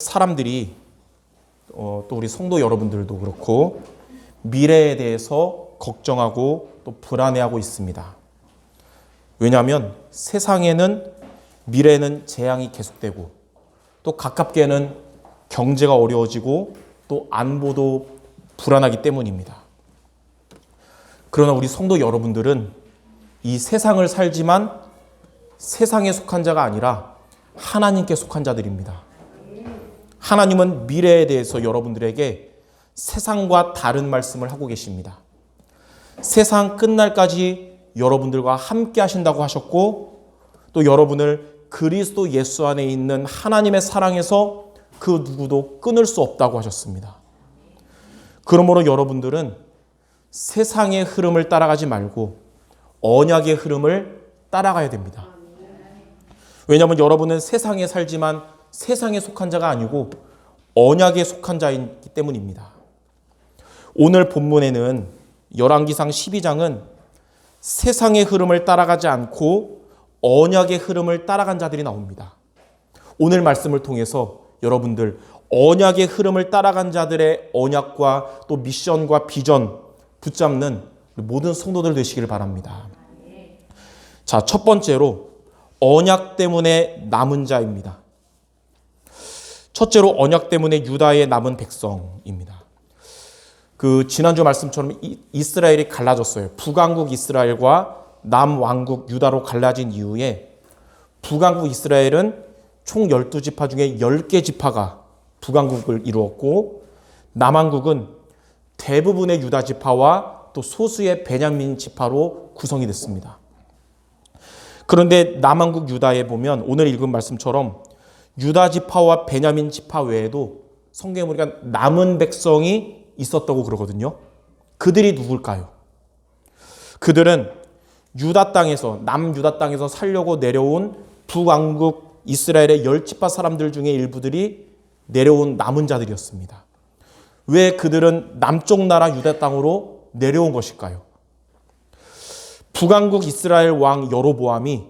사람들이 또 우리 성도 여러분들도 그렇고 미래에 대해서 걱정하고 또 불안해하고 있습니다. 왜냐하면 세상에는 미래에는 재앙이 계속되고 또 가깝게는 경제가 어려워지고 또 안보도 불안하기 때문입니다. 그러나 우리 성도 여러분들은 이 세상을 살지만 세상에 속한 자가 아니라 하나님께 속한 자들입니다. 하나님은 미래에 대해서 여러분들에게 세상과 다른 말씀을 하고 계십니다. 세상 끝날까지 여러분들과 함께 하신다고 하셨고 또 여러분을 그리스도 예수 안에 있는 하나님의 사랑에서 그 누구도 끊을 수 없다고 하셨습니다. 그러므로 여러분들은 세상의 흐름을 따라가지 말고 언약의 흐름을 따라가야 됩니다. 왜냐하면 여러분은 세상에 살지만 세상에 속한 자가 아니고 언약에 속한 자이기 때문입니다. 오늘 본문에는 열왕기상 12장은 세상의 흐름을 따라가지 않고 언약의 흐름을 따라간 자들이 나옵니다. 오늘 말씀을 통해서 여러분들 언약의 흐름을 따라간 자들의 언약과 또 미션과 비전 붙잡는 모든 성도들 되시기를 바랍니다. 자, 첫 번째로 언약 때문에 남은 자입니다. 첫째로 언약 때문에 유다의 남은 백성입니다. 지난주 말씀처럼 이스라엘이 갈라졌어요. 북왕국 이스라엘과 남왕국 유다로 갈라진 이후에 북왕국 이스라엘은 총 12지파 중에 10개 지파가 북왕국을 이루었고 남왕국은 대부분의 유다 지파와 또 소수의 베냐민 지파로 구성이 됐습니다. 그런데 남왕국 유다에 보면 오늘 읽은 말씀처럼 유다 지파와 베냐민 지파 외에도 성경에 보니까 남은 백성이 있었다고 그러거든요. 그들이 누굴까요? 그들은 유다 땅에서 남유다 땅에서 살려고 내려온 북왕국 이스라엘의 10지파 사람들 중에 일부들이 내려온 남은 자들이었습니다. 왜 그들은 남쪽 나라 유다 땅으로 내려온 것일까요? 북왕국 이스라엘 왕 여로보암이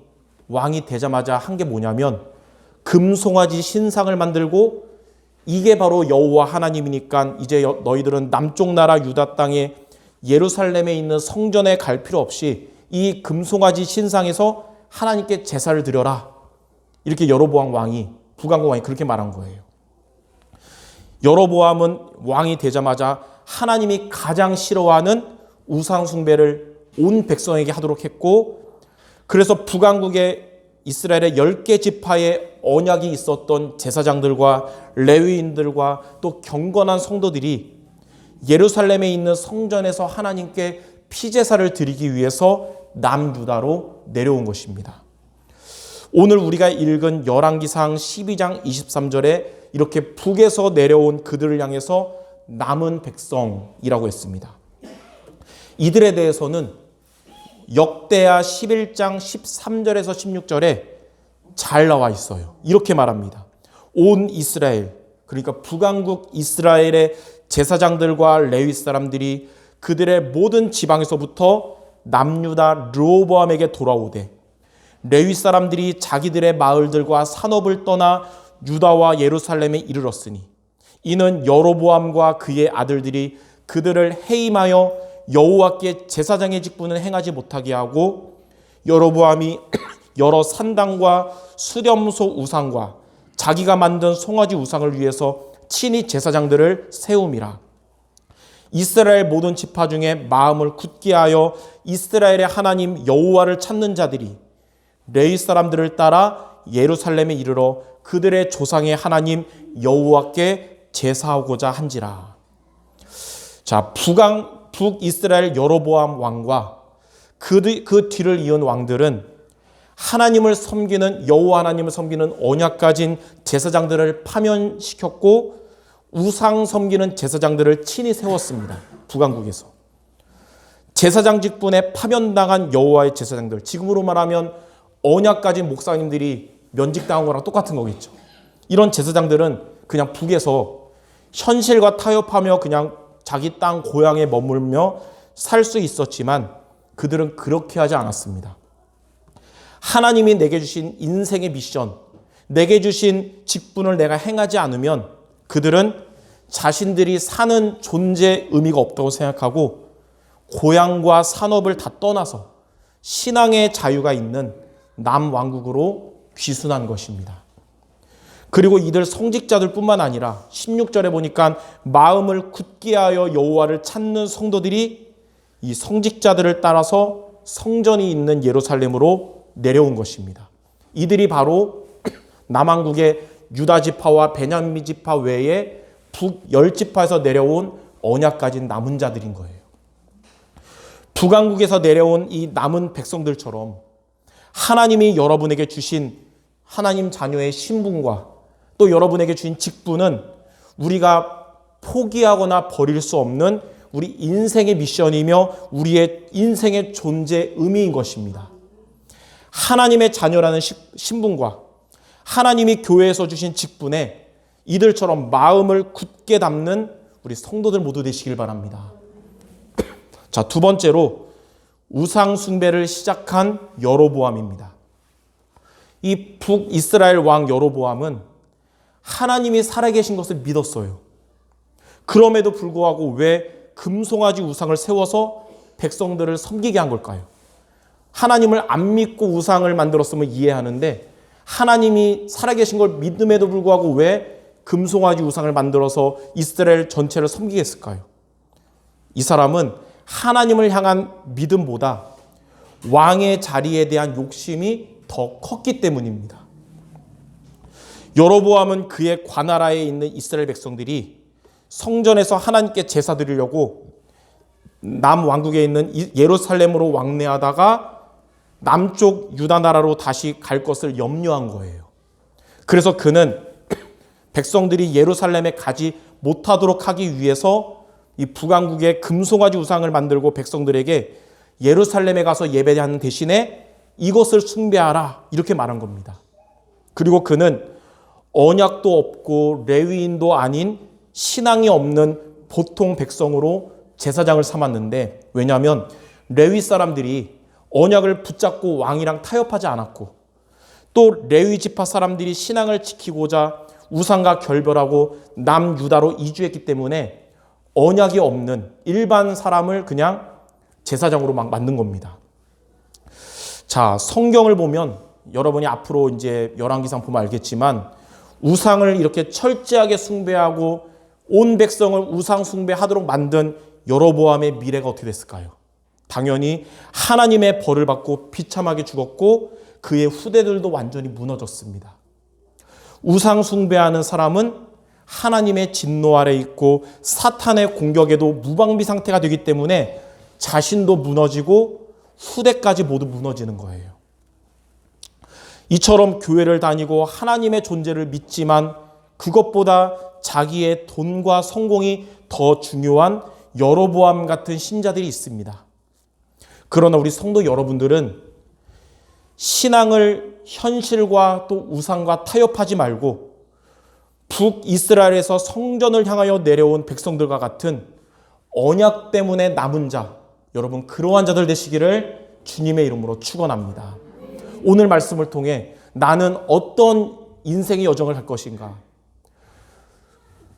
왕이 되자마자 한 게 뭐냐면 금송아지 신상을 만들고 이게 바로 여호와 하나님이니까 이제 너희들은 남쪽 나라 유다 땅에 예루살렘에 있는 성전에 갈 필요 없이 이 금송아지 신상에서 하나님께 제사를 드려라. 이렇게 여로보암 왕이 북왕국 왕이 그렇게 말한 거예요. 여로보암은 왕이 되자마자 하나님이 가장 싫어하는 우상 숭배를 온 백성에게 하도록 했고 그래서 북왕국의 이스라엘의 10개 지파의 언약이 있었던 제사장들과 레위인들과 또 경건한 성도들이 예루살렘에 있는 성전에서 하나님께 피제사를 드리기 위해서 남유다로 내려온 것입니다. 오늘 우리가 읽은 열왕기상 12장 23절에 이렇게 북에서 내려온 그들을 향해서 남은 백성이라고 했습니다. 이들에 대해서는 역대하 11장 13절에서 16절에 잘 나와 있어요. 이렇게 말합니다. 온 이스라엘, 그러니까 북왕국 이스라엘의 제사장들과 레위 사람들이 그들의 모든 지방에서부터 남유다 르호보암에게 돌아오되 레위 사람들이 자기들의 마을들과 산업을 떠나 유다와 예루살렘에 이르렀으니 이는 여로보암과 그의 아들들이 그들을 해임하여 여호와께 제사장의 직분을 행하지 못하게 하고 여로보암이 여러 산당과 수렴소 우상과 자기가 만든 송아지 우상을 위해서 친히 제사장들을 세움이라. 이스라엘 모든 지파 중에 마음을 굳게 하여 이스라엘의 하나님 여호와를 찾는 자들이 레위 사람들을 따라 예루살렘에 이르러 그들의 조상의 하나님 여호와께 제사하고자 한지라. 자, 북이스라엘 여로보암 왕과 그 뒤를 이은 왕들은 하나님을 섬기는 여호와 하나님을 섬기는 언약 가진 제사장들을 파면시켰고 우상 섬기는 제사장들을 친히 세웠습니다. 북왕국에서. 제사장 직분에 파면당한 여호와의 제사장들, 지금으로 말하면 언약 가진 목사님들이 면직당한 거랑 똑같은 거겠죠. 이런 제사장들은 그냥 북에서 현실과 타협하며 그냥 자기 땅 고향에 머물며 살 수 있었지만 그들은 그렇게 하지 않았습니다. 하나님이 내게 주신 인생의 미션, 내게 주신 직분을 내가 행하지 않으면 그들은 자신들이 사는 존재 의미가 없다고 생각하고 고향과 산업을 다 떠나서 신앙의 자유가 있는 남왕국으로 귀순한 것입니다. 그리고 이들 성직자들 뿐만 아니라 16절에 보니까 마음을 굳게 하여 여호와를 찾는 성도들이 이 성직자들을 따라서 성전이 있는 예루살렘으로 내려온 것입니다. 이들이 바로 남왕국의 유다 지파와 베냐민 지파 외에 북10 지파에서 내려온 언약 가진 남은 자들인 거예요. 북왕국에서 내려온 이 남은 백성들처럼 하나님이 여러분에게 주신 하나님 자녀의 신분과 또 여러분에게 주신 직분은 우리가 포기하거나 버릴 수 없는 우리 인생의 미션이며 우리의 인생의 존재 의미인 것입니다. 하나님의 자녀라는 신분과 하나님이 교회에서 주신 직분에 이들처럼 마음을 굳게 담는 우리 성도들 모두 되시길 바랍니다. 자, 두 번째로 우상 숭배를 시작한 여로보암입니다. 이 북이스라엘 왕 여로보암은 하나님이 살아계신 것을 믿었어요. 그럼에도 불구하고 왜 금송아지 우상을 세워서 백성들을 섬기게 한 걸까요? 하나님을 안 믿고 우상을 만들었으면 이해하는데 하나님이 살아계신 걸 믿음에도 불구하고 왜 금송아지 우상을 만들어서 이스라엘 전체를 섬기게 했을까요? 이 사람은 하나님을 향한 믿음보다 왕의 자리에 대한 욕심이 더 컸기 때문입니다. 여로보암은 그의 관하라에 있는 이스라엘 백성들이 성전에서 하나님께 제사 드리려고 남왕국에 있는 예루살렘으로 왕래하다가 남쪽 유다 나라로 다시 갈 것을 염려한 거예요. 그래서 그는 백성들이 예루살렘에 가지 못하도록 하기 위해서 이 북왕국의 금송아지 우상을 만들고 백성들에게 예루살렘에 가서 예배하는 대신에 이것을 숭배하라 이렇게 말한 겁니다. 그리고 그는 언약도 없고 레위인도 아닌 신앙이 없는 보통 백성으로 제사장을 삼았는데, 왜냐하면 레위 사람들이 언약을 붙잡고 왕이랑 타협하지 않았고 또 레위 지파 사람들이 신앙을 지키고자 우상과 결별하고 남유다로 이주했기 때문에 언약이 없는 일반 사람을 그냥 제사장으로 막 만든 겁니다. 자, 성경을 보면 여러분이 앞으로 이제 열왕기상 보면 알겠지만 우상을 이렇게 철저하게 숭배하고 온 백성을 우상 숭배하도록 만든 여로보암의 미래가 어떻게 됐을까요? 당연히 하나님의 벌을 받고 비참하게 죽었고 그의 후대들도 완전히 무너졌습니다. 우상 숭배하는 사람은 하나님의 진노 아래 있고 사탄의 공격에도 무방비 상태가 되기 때문에 자신도 무너지고 후대까지 모두 무너지는 거예요. 이처럼 교회를 다니고 하나님의 존재를 믿지만 그것보다 자기의 돈과 성공이 더 중요한 여로보암 같은 신자들이 있습니다. 그러나 우리 성도 여러분들은 신앙을 현실과 또 우상과 타협하지 말고 북이스라엘에서 성전을 향하여 내려온 백성들과 같은 언약 때문에 남은 자, 여러분 그러한 자들 되시기를 주님의 이름으로 축원합니다. 오늘 말씀을 통해 나는 어떤 인생의 여정을 갈 것인가?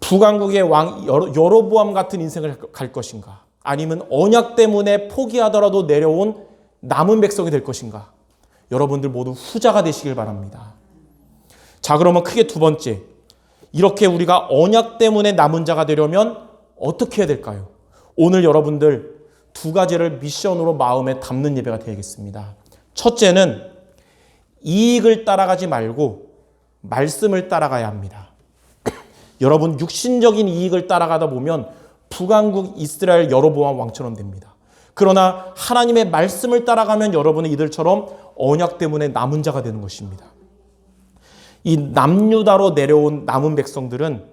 북왕국의 왕 여로보암 같은 인생을 갈 것인가? 아니면 언약 때문에 포기하더라도 내려온 남은 백성이 될 것인가? 여러분들 모두 후자가 되시길 바랍니다. 자, 그러면 크게 두 번째, 이렇게 우리가 언약 때문에 남은 자가 되려면 어떻게 해야 될까요? 오늘 여러분들 두 가지를 미션으로 마음에 담는 예배가 되겠습니다. 첫째는 이익을 따라가지 말고 말씀을 따라가야 합니다. 여러분 육신적인 이익을 따라가다 보면 북왕국 이스라엘 여로보암 왕처럼 됩니다. 그러나 하나님의 말씀을 따라가면 여러분은 이들처럼 언약 때문에 남은 자가 되는 것입니다. 이 남유다로 내려온 남은 백성들은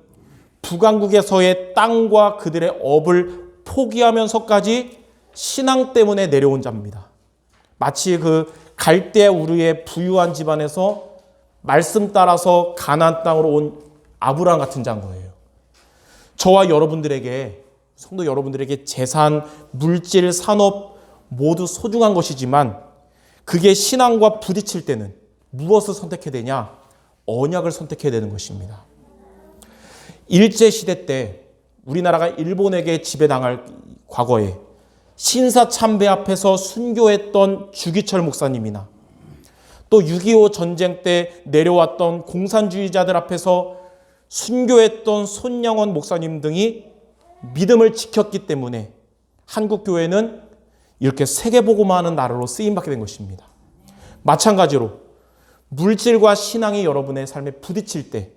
북왕국에서의 땅과 그들의 업을 포기하면서까지 신앙 때문에 내려온 자입니다. 마치 그 갈대 우르의 부유한 집안에서 말씀 따라서 가나안 땅으로 온 아브라함 같은 자인 거예요. 저와 여러분들에게, 성도 여러분들에게 재산, 물질, 산업 모두 소중한 것이지만 그게 신앙과 부딪힐 때는 무엇을 선택해야 되냐? 언약을 선택해야 되는 것입니다. 일제시대 때 우리나라가 일본에게 지배당할 과거에 신사참배 앞에서 순교했던 주기철 목사님이나 또 6.25 전쟁 때 내려왔던 공산주의자들 앞에서 순교했던 손영원 목사님 등이 믿음을 지켰기 때문에 한국교회는 이렇게 세계복음화 하는 나라로 쓰임받게 된 것입니다. 마찬가지로 물질과 신앙이 여러분의 삶에 부딪힐 때,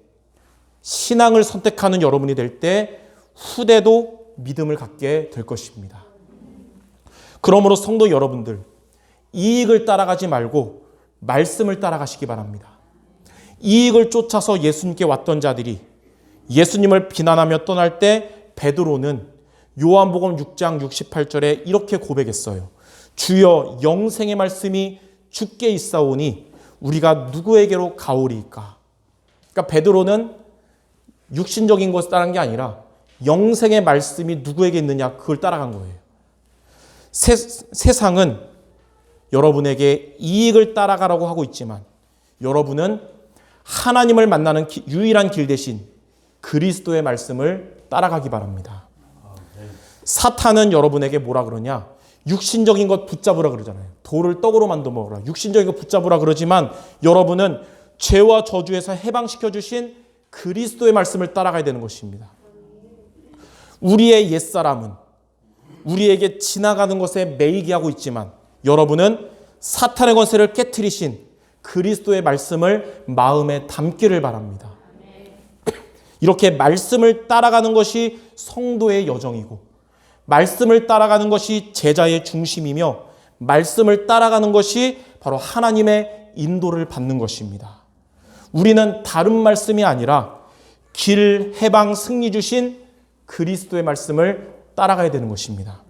신앙을 선택하는 여러분이 될 때 후대도 믿음을 갖게 될 것입니다. 그러므로 성도 여러분들, 이익을 따라가지 말고 말씀을 따라가시기 바랍니다. 이익을 쫓아서 예수님께 왔던 자들이 예수님을 비난하며 떠날 때 베드로는 요한복음 6장 68절에 이렇게 고백했어요. 주여 영생의 말씀이 주께 있사오니 우리가 누구에게로 가오리이까? 그러니까 베드로는 육신적인 것을 따라간 게 아니라 영생의 말씀이 누구에게 있느냐 그걸 따라간 거예요. 세상은 여러분에게 이익을 따라가라고 하고 있지만 여러분은 하나님을 만나는 유일한 길 대신 그리스도의 말씀을 따라가기 바랍니다. 사탄은 여러분에게 뭐라 그러냐? 육신적인 것 붙잡으라 그러잖아요. 돌을 떡으로 만들어 먹으라. 육신적인 것 붙잡으라 그러지만 여러분은 죄와 저주에서 해방시켜 주신 그리스도의 말씀을 따라가야 되는 것입니다. 우리의 옛사람은 우리에게 지나가는 것에 매이게 하고 있지만 여러분은 사탄의 권세를 깨트리신 그리스도의 말씀을 마음에 담기를 바랍니다. 이렇게 말씀을 따라가는 것이 성도의 여정이고 말씀을 따라가는 것이 제자의 중심이며 말씀을 따라가는 것이 바로 하나님의 인도를 받는 것입니다. 우리는 다른 말씀이 아니라 길, 해방, 승리 주신 그리스도의 말씀을 따라가야 되는 것입니다.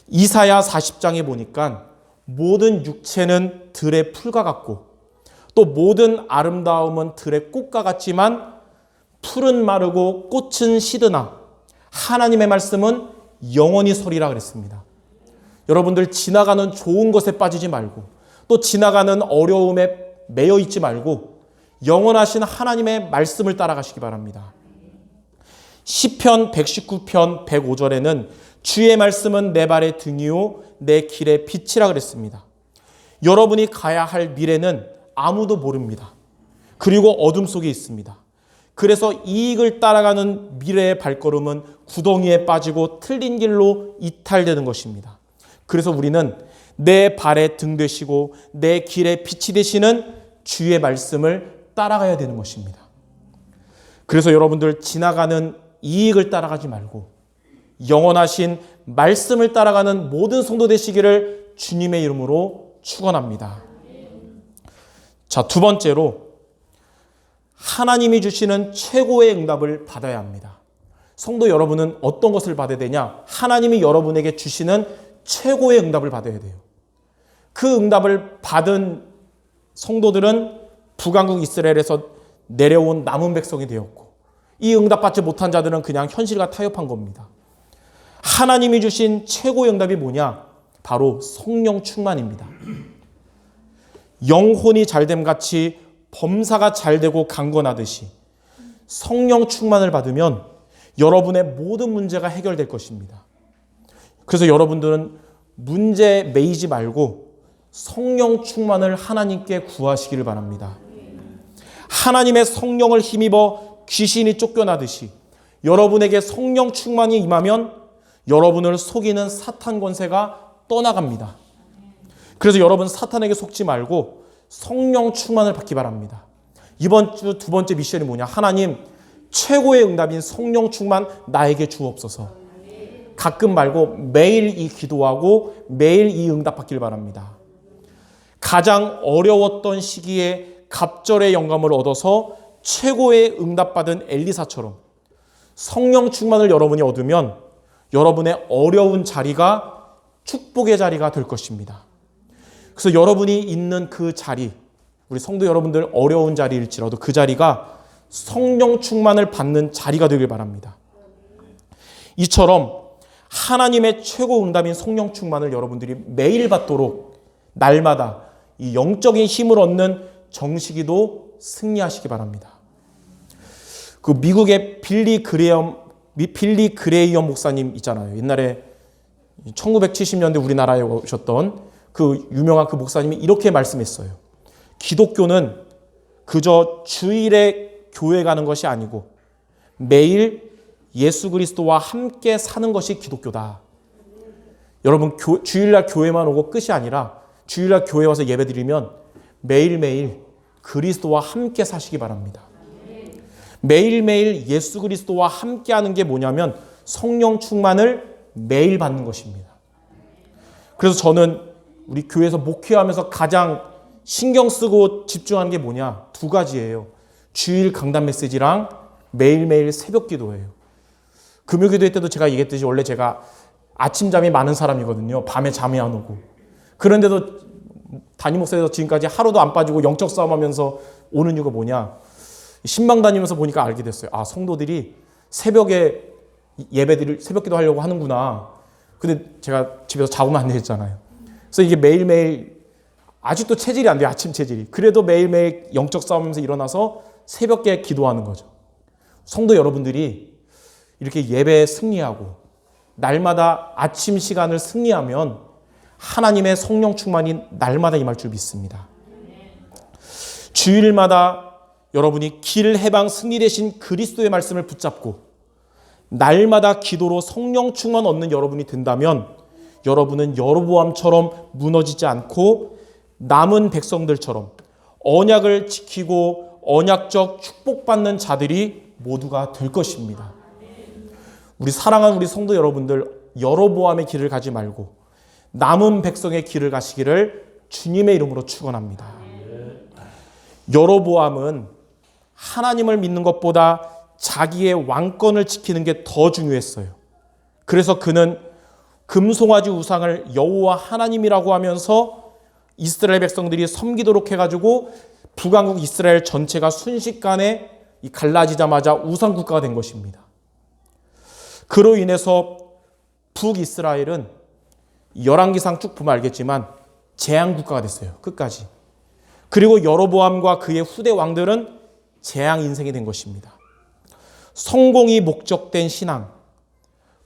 이사야 40장에 보니까 모든 육체는 들의 풀과 같고 또 모든 아름다움은 들의 꽃과 같지만 풀은 마르고 꽃은 시드나 하나님의 말씀은 영원히 서리라 그랬습니다. 여러분들 지나가는 좋은 것에 빠지지 말고 또 지나가는 어려움에 매여 있지 말고 영원하신 하나님의 말씀을 따라가시기 바랍니다. 시편 119편 105절에는 주의 말씀은 내 발의 등이요 내 길의 빛이라 그랬습니다. 여러분이 가야 할 미래는 아무도 모릅니다. 그리고 어둠 속에 있습니다. 그래서 이익을 따라가는 미래의 발걸음은 구덩이에 빠지고 틀린 길로 이탈되는 것입니다. 그래서 우리는 내 발의 등 되시고 내 길의 빛이 되시는 주의 말씀을 따라가야 되는 것입니다. 그래서 여러분들 지나가는 이익을 따라가지 말고 영원하신 말씀을 따라가는 모든 성도 되시기를 주님의 이름으로 축원합니다. 자, 두 번째로 하나님이 주시는 최고의 응답을 받아야 합니다. 성도 여러분은 어떤 것을 받아야 되냐? 하나님이 여러분에게 주시는 최고의 응답을 받아야 돼요. 그 응답을 받은 성도들은 북왕국 이스라엘에서 내려온 남은 백성이 되었고 이 응답받지 못한 자들은 그냥 현실과 타협한 겁니다. 하나님이 주신 최고의 응답이 뭐냐? 바로 성령 충만입니다. 영혼이 잘됨 같이 범사가 잘되고 강건하듯이 성령 충만을 받으면 여러분의 모든 문제가 해결될 것입니다. 그래서 여러분들은 문제에 매이지 말고 성령 충만을 하나님께 구하시기를 바랍니다. 하나님의 성령을 힘입어 귀신이 쫓겨나듯이 여러분에게 성령 충만이 임하면 여러분을 속이는 사탄 권세가 떠나갑니다. 그래서 여러분 사탄에게 속지 말고 성령 충만을 받기 바랍니다. 이번 주 두 번째 미션이 뭐냐? 하나님 최고의 응답인 성령 충만 나에게 주옵소서. 가끔 말고 매일 이 기도하고 매일 이 응답 받기를 바랍니다. 가장 어려웠던 시기에 갑절의 영감을 얻어서 최고의 응답받은 엘리사처럼 성령 충만을 여러분이 얻으면 여러분의 어려운 자리가 축복의 자리가 될 것입니다. 그래서 여러분이 있는 그 자리, 우리 성도 여러분들 어려운 자리일지라도 그 자리가 성령 충만을 받는 자리가 되길 바랍니다. 이처럼 하나님의 최고 응답인 성령 충만을 여러분들이 매일 받도록 날마다 이 영적인 힘을 얻는 정식이도 승리하시기 바랍니다. 그 미국의 빌리 그레이엄 목사님 있잖아요. 옛날에 1970년대 우리나라에 오셨던 그 유명한 그 목사님이 이렇게 말씀했어요. 기독교는 그저 주일에 교회 가는 것이 아니고 매일 예수 그리스도와 함께 사는 것이 기독교다. 여러분, 주일날 교회만 오고 끝이 아니라 주일날 교회 와서 예배드리면 매일매일 그리스도와 함께 사시기 바랍니다. 매일매일 예수 그리스도와 함께 하는 게 뭐냐면 성령 충만을 매일 받는 것입니다. 그래서 저는 우리 교회에서 목회하면서 가장 신경 쓰고 집중하는 게 뭐냐? 두 가지예요. 주일 강단 메시지랑 매일매일 새벽 기도예요. 금요 기도회 때도 제가 얘기했듯이 원래 제가 아침잠이 많은 사람이거든요. 밤에 잠이 안 오고. 그런데도 담임 목사에서 지금까지 하루도 안 빠지고 영적 싸움하면서 오는 이유가 뭐냐? 신방 다니면서 보니까 알게 됐어요. 아, 성도들이 새벽에 예배드릴 새벽 기도 하려고 하는구나. 근데 제가 집에서 자고만 안 되겠잖아요. 그래서 이게 매일매일 아직도 체질이 안 돼요. 아침 체질이. 그래도 매일매일 영적 싸움하면서 일어나서 새벽에 기도하는 거죠. 성도 여러분들이 이렇게 예배에 승리하고 날마다 아침 시간을 승리하면 하나님의 성령 충만이 날마다 임할 줄 믿습니다. 주일마다 여러분이 길 해방 승리 되신 그리스도의 말씀을 붙잡고 날마다 기도로 성령 충만 얻는 여러분이 된다면 여러분은 여로보암처럼 무너지지 않고 남은 백성들처럼 언약을 지키고 언약적 축복받는 자들이 모두가 될 것입니다. 우리 사랑하는 우리 성도 여러분들, 여로보암의 길을 가지 말고 남은 백성의 길을 가시기를 주님의 이름으로 축원합니다. 여로보암은 하나님을 믿는 것보다 자기의 왕권을 지키는 게 더 중요했어요. 그래서 그는 금송아지 우상을 여호와 하나님이라고 하면서 이스라엘 백성들이 섬기도록 해가지고 북왕국 이스라엘 전체가 순식간에 갈라지자마자 우상 국가가 된 것입니다. 그로 인해서 북이스라엘은 열왕기상 쭉 보면 알겠지만 재앙 국가가 됐어요. 끝까지. 그리고 여로보암과 그의 후대 왕들은 재앙 인생이 된 것입니다. 성공이 목적된 신앙,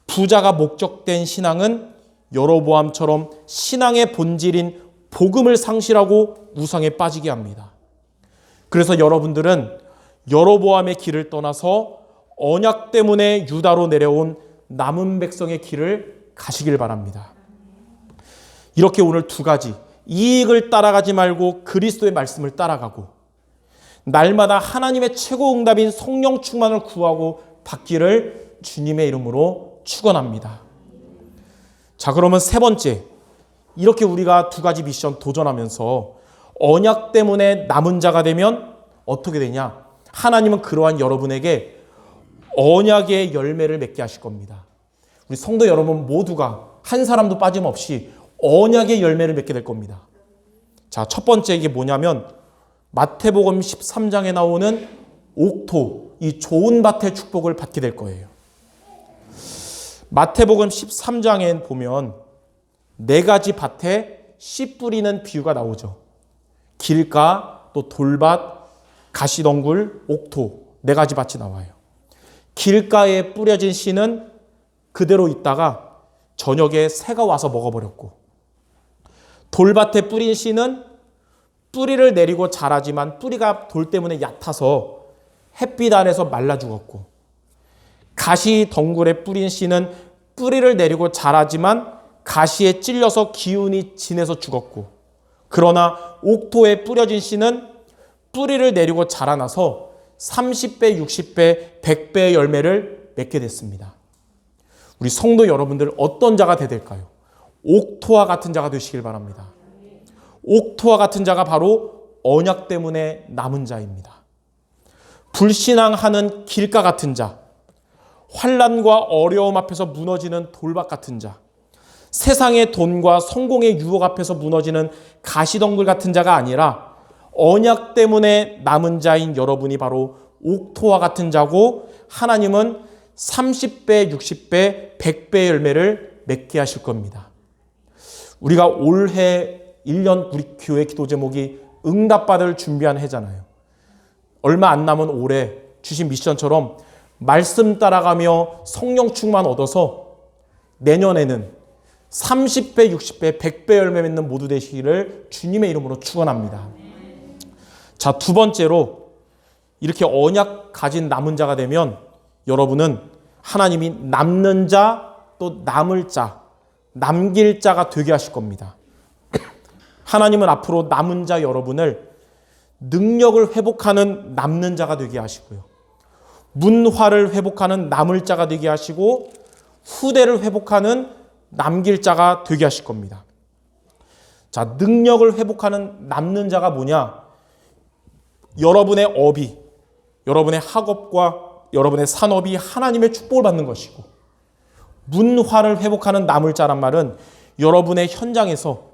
부자가 목적된 신앙은 여로보암처럼 신앙의 본질인 복음을 상실하고 우상에 빠지게 합니다. 그래서 여러분들은 여로보암의 길을 떠나서 언약 때문에 유다로 내려온 남은 백성의 길을 가시길 바랍니다. 이렇게 오늘 두 가지, 이익을 따라가지 말고 그리스도의 말씀을 따라가고 날마다 하나님의 최고 응답인 성령 충만을 구하고 받기를 주님의 이름으로 축원합니다. 자, 그러면 세 번째, 이렇게 우리가 두 가지 미션 도전하면서 언약 때문에 남은 자가 되면 어떻게 되냐? 하나님은 그러한 여러분에게 언약의 열매를 맺게 하실 겁니다. 우리 성도 여러분 모두가 한 사람도 빠짐없이 언약의 열매를 맺게 될 겁니다. 자, 첫 번째 이게 뭐냐면 마태복음 13장에 나오는 옥토, 이 좋은 밭의 축복을 받게 될 거예요. 마태복음 13장에 보면 네 가지 밭에 씨 뿌리는 비유가 나오죠. 길가, 또 돌밭, 가시덩굴, 옥토, 네 가지 밭이 나와요. 길가에 뿌려진 씨는 그대로 있다가 저녁에 새가 와서 먹어버렸고, 돌밭에 뿌린 씨는 뿌리를 내리고 자라지만 뿌리가 돌 때문에 얕아서 햇빛 안에서 말라 죽었고, 가시 덩굴에 뿌린 씨는 뿌리를 내리고 자라지만 가시에 찔려서 기운이 진해서 죽었고, 그러나 옥토에 뿌려진 씨는 뿌리를 내리고 자라나서 30배, 60배, 100배의 열매를 맺게 됐습니다. 우리 성도 여러분들 어떤 자가 될까요? 옥토와 같은 자가 되시길 바랍니다. 옥토와 같은 자가 바로 언약 때문에 남은 자입니다. 불신앙하는 길가 같은 자, 환난과 어려움 앞에서 무너지는 돌밭 같은 자, 세상의 돈과 성공의 유혹 앞에서 무너지는 가시덩굴 같은 자가 아니라 언약 때문에 남은 자인 여러분이 바로 옥토와 같은 자고, 하나님은 30배, 60배, 100배의 열매를 맺게 하실 겁니다. 우리가 올해 1년 우리 교회 기도 제목이 응답받을 준비한 해잖아요. 얼마 안 남은 올해 주신 미션처럼 말씀 따라가며 성령 충만 얻어서 내년에는 30배, 60배, 100배 열매 맺는 모두 되시기를 주님의 이름으로 축원합니다. 자, 두 번째로 이렇게 언약 가진 남은 자가 되면 여러분은 하나님이 남는 자 또 남을 자, 남길 자가 되게 하실 겁니다. 하나님은 앞으로 남은 자 여러분을 능력을 회복하는 남는 자가 되게 하시고요. 문화를 회복하는 남을 자가 되게 하시고 후대를 회복하는 남길 자가 되게 하실 겁니다. 자, 능력을 회복하는 남는 자가 뭐냐? 여러분의 업이, 여러분의 학업과 여러분의 산업이 하나님의 축복을 받는 것이고, 문화를 회복하는 남을 자란 말은 여러분의 현장에서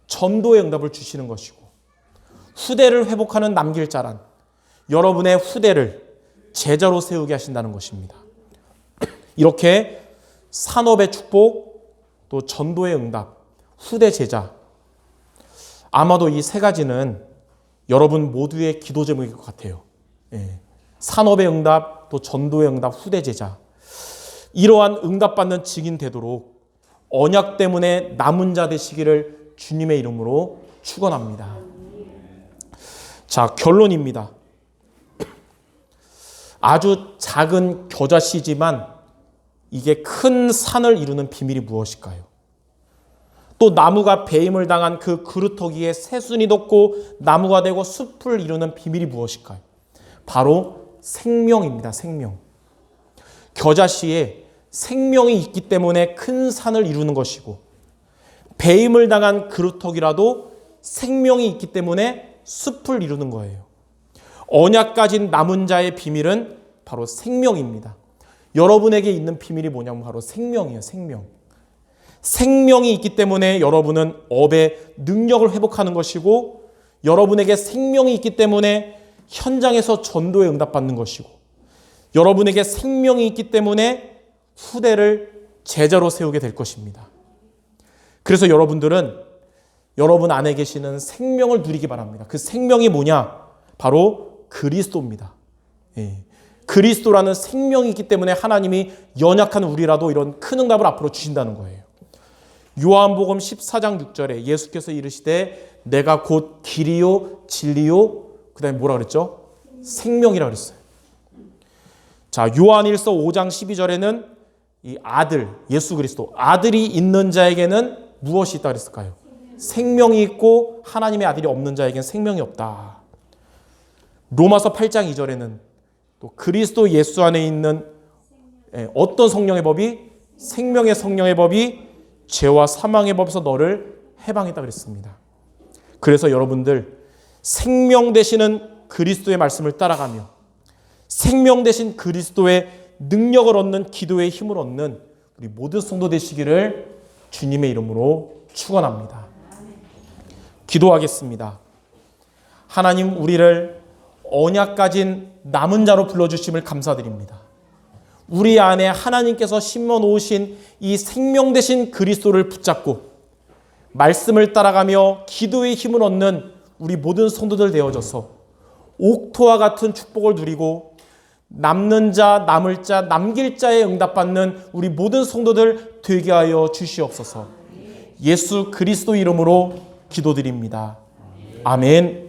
전도의 응답을 주시는 것이고, 후대를 회복하는 남길 자란 여러분의 후대를 제자로 세우게 하신다는 것입니다. 이렇게 산업의 축복, 또 전도의 응답, 후대 제자, 아마도 이 세 가지는 여러분 모두의 기도 제목일 것 같아요. 산업의 응답, 또 전도의 응답, 후대 제자. 이러한 응답받는 증인 되도록 언약 때문에 남은 자 되시기를 주님의 이름으로 축원합니다. 자, 결론입니다. 아주 작은 겨자씨지만 이게 큰 산을 이루는 비밀이 무엇일까요? 또 나무가 배임을 당한 그 그루터기에 새순이 돋고 나무가 되고 숲을 이루는 비밀이 무엇일까요? 바로 생명입니다. 생명. 겨자씨에 생명이 있기 때문에 큰 산을 이루는 것이고, 배임을 당한 그루터기라도 생명이 있기 때문에 숲을 이루는 거예요. 언약 가진 남은 자의 비밀은 바로 생명입니다. 여러분에게 있는 비밀이 뭐냐면 바로 생명이에요. 생명. 생명이 있기 때문에 여러분은 업의 능력을 회복하는 것이고, 여러분에게 생명이 있기 때문에 현장에서 전도에 응답받는 것이고, 여러분에게 생명이 있기 때문에 후대를 제자로 세우게 될 것입니다. 그래서 여러분들은 여러분 안에 계시는 생명을 누리기 바랍니다. 그 생명이 뭐냐? 바로 그리스도입니다. 그리스도라는 생명이 있기 때문에 하나님이 연약한 우리라도 이런 큰 응답을 앞으로 주신다는 거예요. 요한복음 14장 6절에 예수께서 이르시되 내가 곧 길이요 진리요 그 다음에 뭐라 그랬죠? 생명이라 그랬어요. 자, 요한일서 5장 12절에는 이 아들, 예수 그리스도, 아들이 있는 자에게는 무엇이 있다 그랬을까요? 생명이 있고 하나님의 아들이 없는 자에게는 생명이 없다. 로마서 8장 2절에는 또 그리스도 예수 안에 있는 어떤 성령의 법이? 생명의 성령의 법이 죄와 사망의 법에서 너를 해방했다 그랬습니다. 그래서 여러분들 생명 되시는 그리스도의 말씀을 따라가며 생명 되신 그리스도의 능력을 얻는 기도의 힘을 얻는 우리 모든 성도 되시기를 주님의 이름으로 축원합니다. 기도하겠습니다. 하나님, 우리를 언약 가진 남은 자로 불러주심을 감사드립니다. 우리 안에 하나님께서 심어 놓으신 이 생명 되신 그리스도를 붙잡고 말씀을 따라가며 기도의 힘을 얻는 우리 모든 성도들 되어져서 옥토와 같은 축복을 누리고 남는 자, 남을 자, 남길 자에 응답받는 우리 모든 성도들 되게 하여 주시옵소서. 예수 그리스도 이름으로 기도드립니다. 아멘.